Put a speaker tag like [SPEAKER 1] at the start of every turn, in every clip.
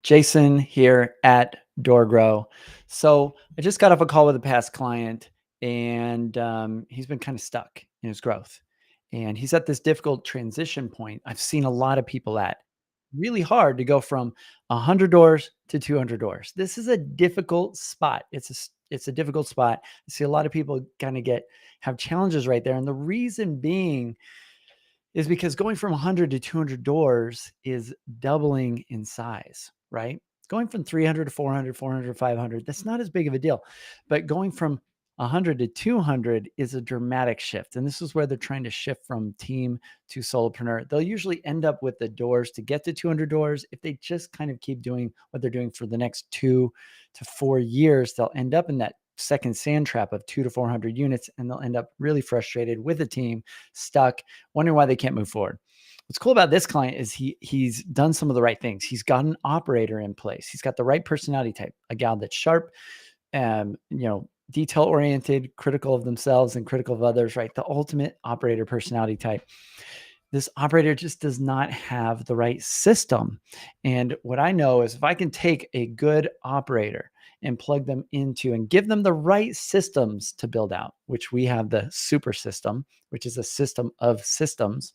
[SPEAKER 1] Jason here at DoorGrow. So I just got off a call with a past client, and he's been kind of stuck in his growth. And he's at this difficult transition point. I've seen a lot of people at really hard to go from 100 doors to 200 doors. This is a difficult spot. It's a difficult spot. I see a lot of people kind of have challenges right there, and the reason being is because going from 100 to 200 doors is doubling in size, right? Going from 300 to 400, 400 to 500, that's not as big of a deal. But going from 100 to 200 is a dramatic shift. And this is where they're trying to shift from team to solopreneur. They'll usually end up with the doors to get to 200 doors. If they just kind of keep doing what they're doing for the next 2 to 4 years, they'll end up in that second sand trap of 2 to 400 units, and they'll end up really frustrated with the team, stuck, wondering why they can't move forward. What's cool about this client is he's done some of the right things. He's got an operator in place. He's got the right personality type, a gal that's sharp, detail oriented, critical of themselves and critical of others, right? The ultimate operator personality type. This operator just does not have the right system. And what I know is if I can take a good operator and plug them into and give them the right systems to build out, which we have the super system, which is a system of systems.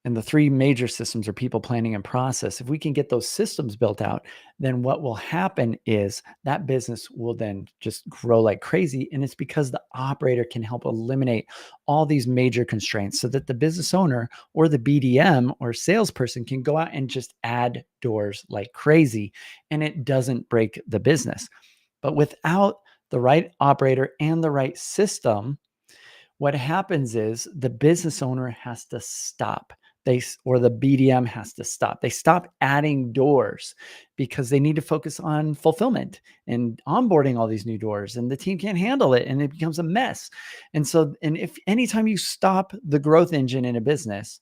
[SPEAKER 1] And the three major systems are people, planning, and process. If we can get those systems built out, then what will happen is that business will then just grow like crazy. And it's because the operator can help eliminate all these major constraints so that the business owner or the BDM or salesperson can go out and just add doors like crazy, and it doesn't break the business. But without the right operator and the right system, what happens is the business owner has to stop. Or the BDM has to stop. They stop adding doors because they need to focus on fulfillment and onboarding all these new doors, and the team can't handle it, and it becomes a mess. And if anytime you stop the growth engine in a business,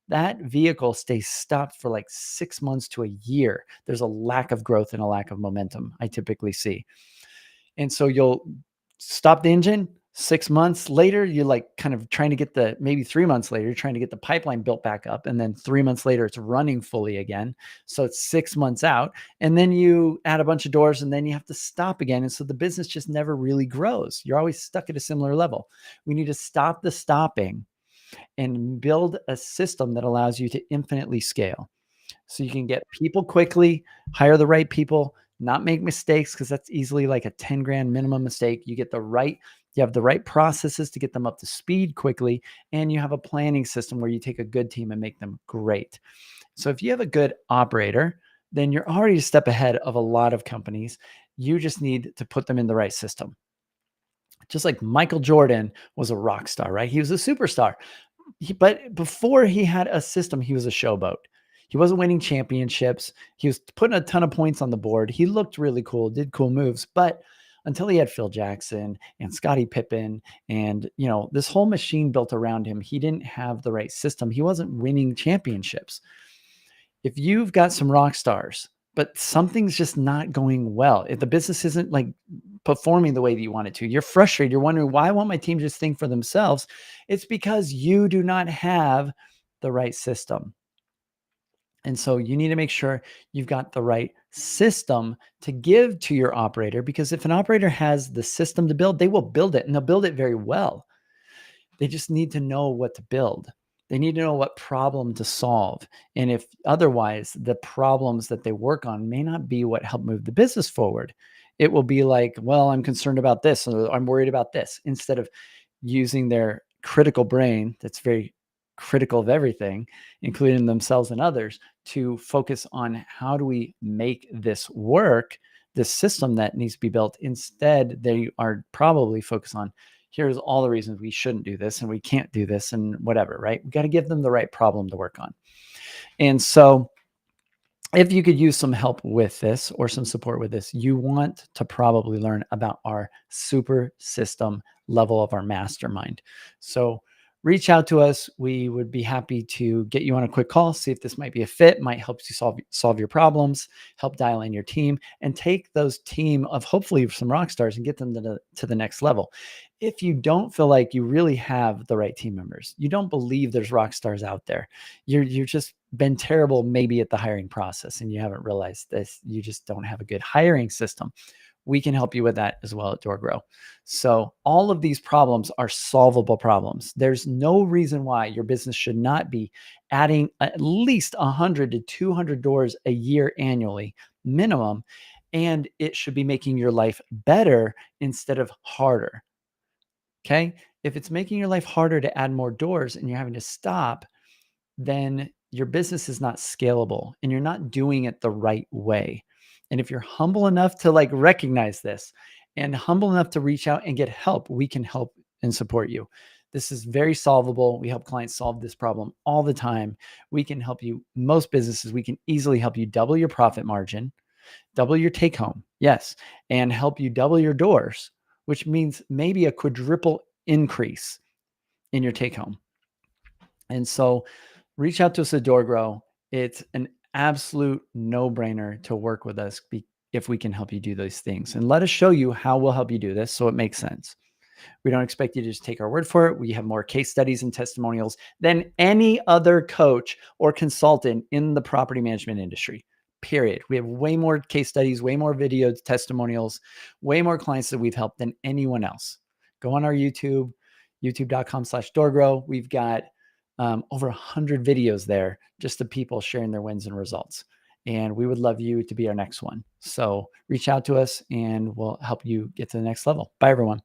[SPEAKER 1] that vehicle stays stopped for like 6 months to a year. There's a lack of growth and a lack of momentum, I typically see. And so you'll stop the engine. 6 months later, you're like kind of trying to get maybe 3 months later, you're trying to get the pipeline built back up. And then 3 months later, it's running fully again. So it's 6 months out. And then you add a bunch of doors, and then you have to stop again. And so the business just never really grows. You're always stuck at a similar level. We need to stop the stopping and build a system that allows you to infinitely scale. So you can get people quickly, hire the right people, not make mistakes, because that's easily like a 10 grand minimum mistake. You have the right processes to get them up to speed quickly, and you have a planning system where you take a good team and make them great. So if you have a good operator, then you're already a step ahead of a lot of companies. You just need to put them in the right system. Just like Michael Jordan was a rock star, right? He was a superstar. But before he had a system, he was a showboat. He wasn't winning championships. He was putting a ton of points on the board. He looked really cool, did cool moves, but until he had Phil Jackson and Scottie Pippen and, this whole machine built around him, he didn't have the right system. He wasn't winning championships. If you've got some rock stars, but something's just not going well, if the business isn't like performing the way that you want it to, you're frustrated, you're wondering, why won't my team just think for themselves? It's because you do not have the right system. And so you need to make sure you've got the right system to give to your operator, because if an operator has the system to build, they will build it, and they'll build it very well. They just need to know what to build. They need to know what problem to solve. And if otherwise, the problems that they work on may not be what help move the business forward. It will be like, well, I'm concerned about this, or I'm worried about this, instead of using their critical brain that's very critical of everything, including themselves and others, to focus on how do we make this work, this system that needs to be built. Instead, they are probably focused on, here's all the reasons we shouldn't do this and we can't do this and whatever, right? We got to give them the right problem to work on. And so if you could use some help with this or some support with this, you want to probably learn about our super system level of our mastermind. So reach out to us. We would be happy to get you on a quick call, see if this might be a fit, might help you solve your problems, help dial in your team, and take those team of hopefully some rock stars and get them to the next level. if you don't feel like you really have the right team members, you don't believe there's rock stars out there, you're just been terrible maybe at the hiring process and you haven't realized this, you just don't have a good hiring system. We can help you with that as well at DoorGrow. So all of these problems are solvable problems. There's no reason why your business should not be adding at least 100 to 200 doors a year annually minimum, and it should be making your life better instead of harder. Okay? If it's making your life harder to add more doors and you're having to stop, then your business is not scalable and you're not doing it the right way. And if you're humble enough to like recognize this and humble enough to reach out and get help, we can help and support you. This is very solvable. We help clients solve this problem all the time. We can help you. Most businesses, we can easily help you double your profit margin, double your take home. Yes. And help you double your doors, which means maybe a quadruple increase in your take home. And so reach out to us at DoorGrow. It's an absolute no-brainer to work with us if we can help you do those things. And let us show you how we'll help you do this so it makes sense. We don't expect you to just take our word for it. We have more case studies and testimonials than any other coach or consultant in the property management industry, period. We have way more case studies, way more videos, testimonials, way more clients that we've helped than anyone else. Go on our YouTube, youtube.com/DoorGrow. We've got over 100 videos there, just the people sharing their wins and results. And we would love you to be our next one. So reach out to us and we'll help you get to the next level. Bye, everyone.